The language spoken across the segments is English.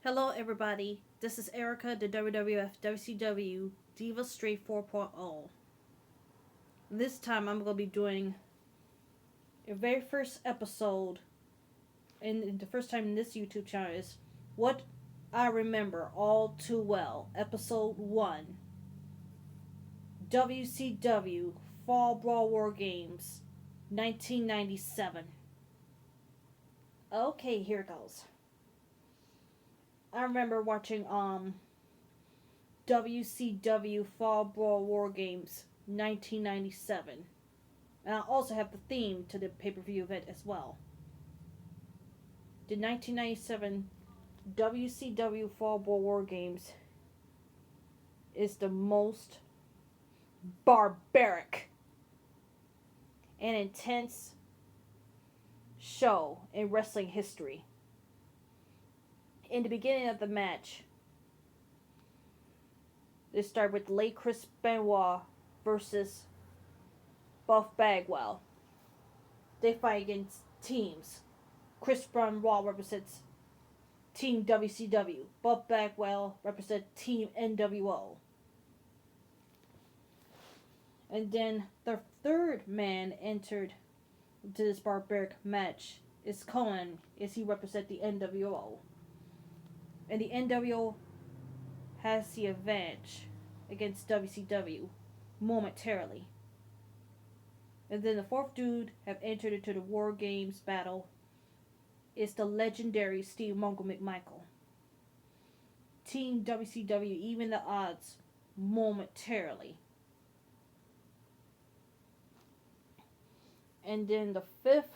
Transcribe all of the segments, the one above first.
Hello, everybody. This is Erica, the WWF WCW Diva Street 4.0. This time, I'm going to be doing a very first episode, and the first time in this YouTube channel is What I Remember All Too Well, Episode 1, WCW Fall Brawl War Games, 1997. Okay, here it goes. I remember watching WCW Fall Brawl War Games 1997. And I also have the theme to the pay-per-view event as well. The 1997 WCW Fall Brawl War Games is the most barbaric and intense show in wrestling history. In the beginning of the match, they start with late Chris Benoit versus Buff Bagwell. They fight against teams. Chris Benoit represents Team WCW. Buff Bagwell represents Team NWO. And then the third man entered into this barbaric match is Cohen, as he represents the NWO. And the NWO has the advantage against WCW momentarily. And then the fourth dude have entered into the War Games battle is the legendary Steve Mongo McMichael. Team WCW even the odds momentarily. And then the fifth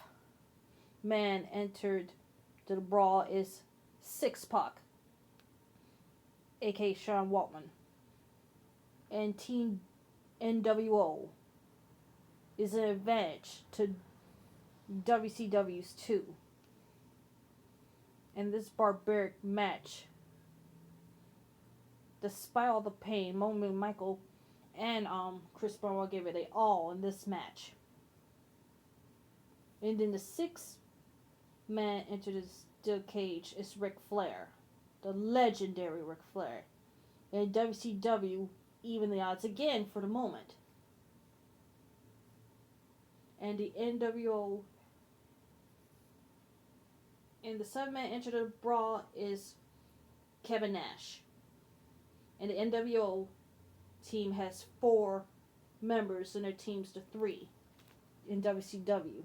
man entered to the brawl is Six Pac, aka Sean Waltman. And Team NWO is an advantage to WCW's 2. In this barbaric match, despite all the pain, Mongo McMichael and Chris Benoit gave it a all in this match. And then the sixth man entered the steel cage is Ric Flair, the legendary Ric Flair. And WCW even the odds again for the moment. And the NWO and the 7-man entered the brawl is Kevin Nash. And the NWO team has 4 members and their teams to 3 in WCW.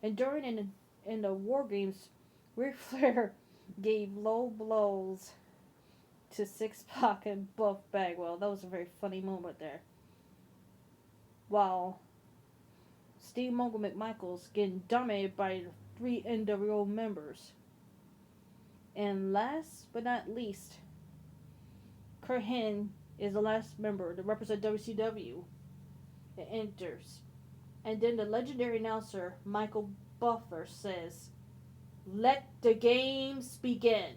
And during in the War Games, Ric Flair gave low blows to Six Pac and Buff Bagwell. That was a very funny moment there. While Steve Mongo McMichael's getting dominated by the 3 NWO members. And last but not least, Kurt Hennig is the last member to represent WCW that enters. And then the legendary announcer, Michael Buffer, says, "Let the games begin."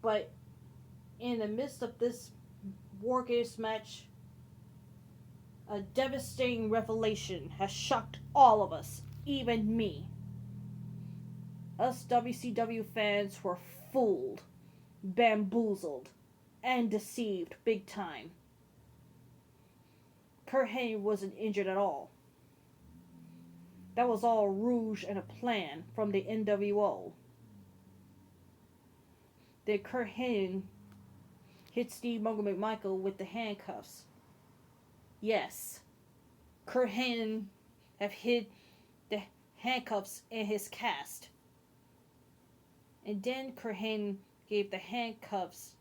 But in the midst of this War Games match, a devastating revelation has shocked all of us, even me. Us WCW fans were fooled, bamboozled, and deceived big time. Kurt Hennig wasn't injured at all. That was all a rouge and a plan from the NWO. Then Kurt Hennig hit Steve Mongo McMichael with the handcuffs. Yes, Kurt Hennig have hid the handcuffs in his cast. And then Kurt Hennig gave the handcuffs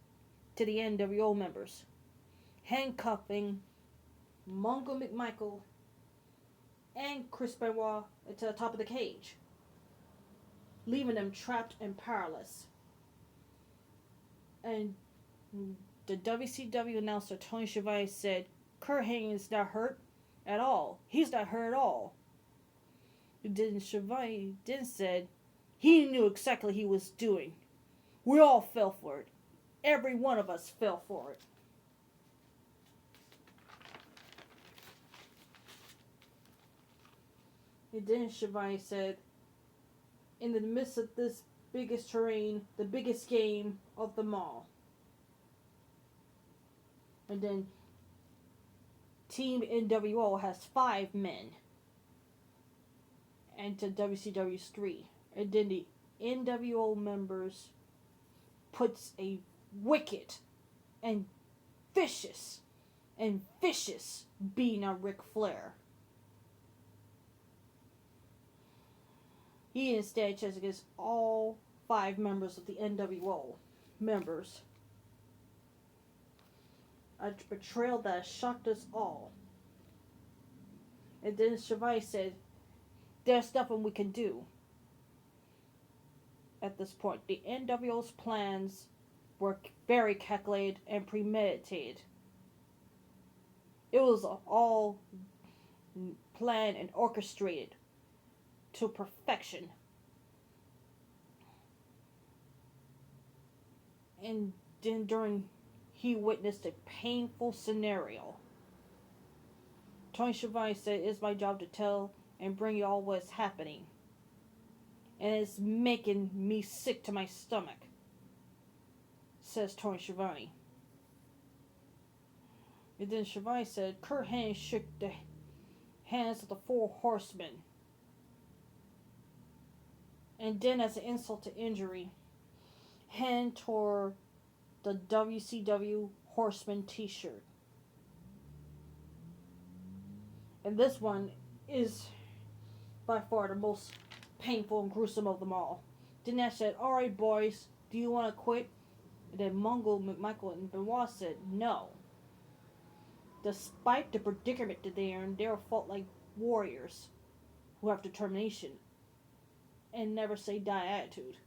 to the NWO members, handcuffing Mongo McMichael and Chris Benoit to the top of the cage, leaving them trapped and powerless. And the WCW announcer Tony Schiavone said, "Kurt Hennig is not hurt at all. He's not hurt at all." Then Schiavone then said, "He knew exactly what he was doing. We all fell for it. Every one of us fell for it." And then Schiavone said, in the midst of this biggest terrain, the biggest game of them all. And then Team NWO has 5 men. And to WCW's 3. And then the NWO members puts a wicked and vicious beating on Ric Flair. He instead chose against all 5 members of the NWO members. A betrayal that shocked us all. And then Shavai said, there's nothing we can do. At this point, the NWO's plans were very calculated and premeditated. It was all planned and orchestrated to perfection. And then he witnessed a painful scenario. Tony Schiavone said, it's my job to tell and bring you all what's happening. And it's making me sick to my stomach, says Tony Schiavone. And then Schiavone said, Kurt Hennig shook the hands of the 4 horsemen. And then as an insult to injury, Hennig tore the WCW Horseman t-shirt. And this one is by far the most painful and gruesome of them all. Then Nash said, alright boys, do you want to quit? And then Mongo, McMichael, and Benoit said, no. Despite the predicament that they are in, they are fought like warriors who have determination and never say die attitude.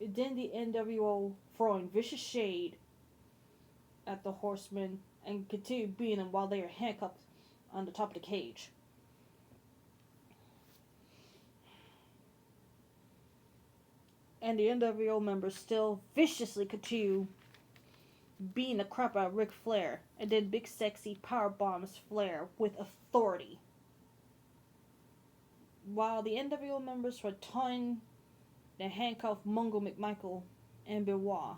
And then the NWO throwing vicious shade at the Horsemen and continue beating them while they are handcuffed on the top of the cage. And the NWO members still viciously continue beating the crap out of Ric Flair, and then Big Sexy powerbombs Flair with authority. While the NWO members were taunting the handcuffed Mongo McMichael and Benoit,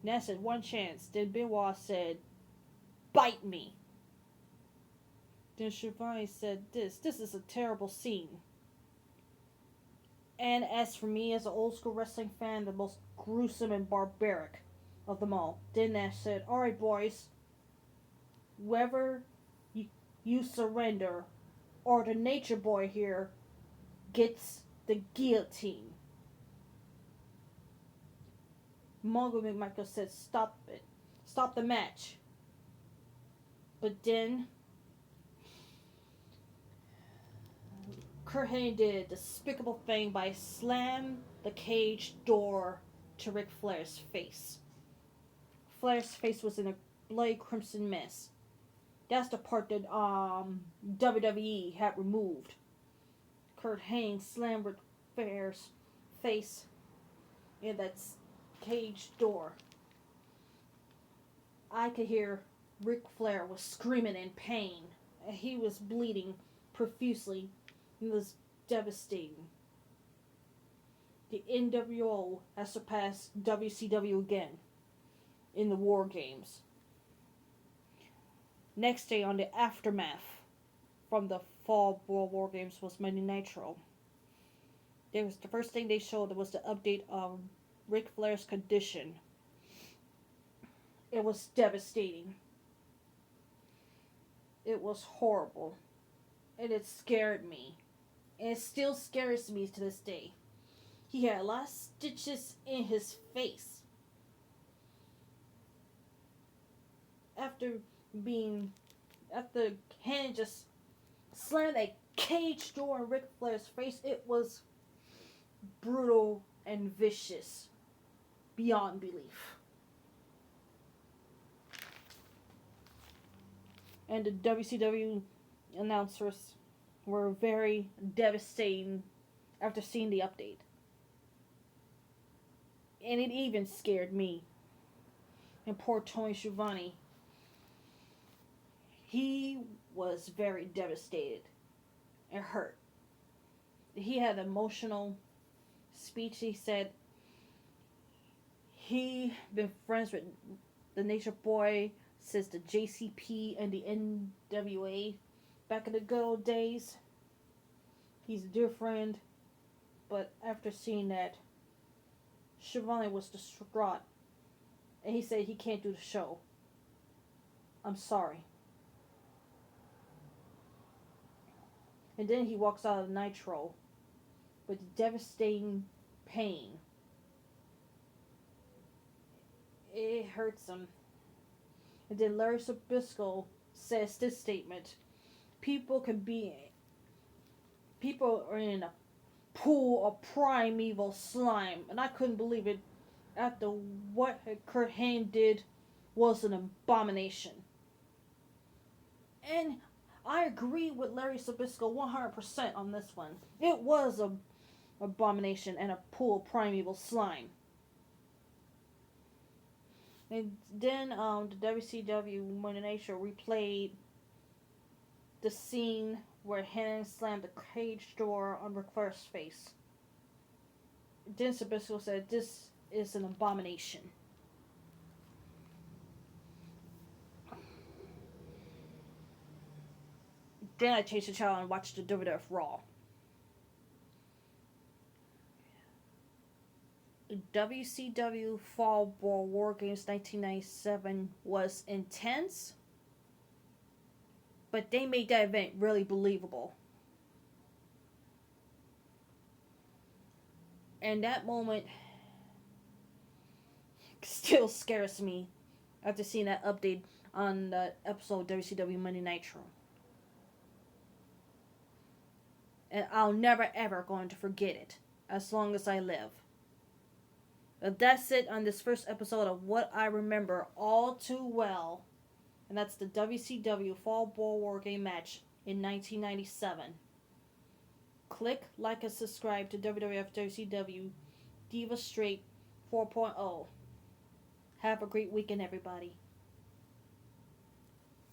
Nash said one chance, then Benoit said, bite me. Then Schiavone said this is a terrible scene. And as for me, as an old school wrestling fan, the most gruesome and barbaric of them all. Then Nash said, alright boys, whether you surrender or the nature boy here gets the guillotine. Mongo McMichael said, stop it. Stop the match. But then Kurt Hennig did a despicable thing by slam the cage door to Ric Flair's face. Flair's face was in a bloody crimson mess. That's the part that WWE had removed. Kurt Hennig slammed Ric Flair's face in that cage door. I could hear Ric Flair was screaming in pain. He was bleeding profusely. It was devastating. The NWO has surpassed WCW again in the War Games. Next day on the aftermath from the Fall Brawl War Games was Monday Nitro. The first thing they showed was the update of Ric Flair's condition. It was devastating. It was horrible. And it scared me. And it still scares me to this day. He had a lot of stitches in his face. After Hennig just slammed a cage door in Ric Flair's face, it was brutal and vicious beyond belief. And the WCW announcers were very devastating after seeing the update. And it even scared me. And poor Tony Schiavone. He was very devastated and hurt. he had an emotional speech. He said he been friends with the Nature Boy since the JCP and the NWA back in the good old days. He's a dear friend, but after seeing that, Shivani was distraught, and he said he can't do the show. I'm sorry. And then he walks out of Nitro with devastating pain. It hurts him. And then Larry Sabisco says this statement: People are in a pool of primeval slime, and I couldn't believe it after what Kurt Hennig did was an abomination. And I agree with Larry Sabisco 100% on this one. It was an abomination and a pool of primeval slime. And then the WCW Monday Night Show replayed the scene where Hennig slammed the cage door on Ric Flair's face. Then Sabisco said, "This is an abomination." Then I changed the channel and watched the WWF Raw. WCW Fall Brawl War Games 1997 was intense, but they made that event really believable. And that moment still scares me after seeing that update on the episode of WCW Monday Nitro. And I'll never ever going to forget it as long as I live. But that's it on this first episode of what I remember all too well. And that's the WCW Fall Brawl War Game match in 1997. Click, like, and subscribe to WWF WCW Diva Straight 4.0. Have a great weekend, everybody.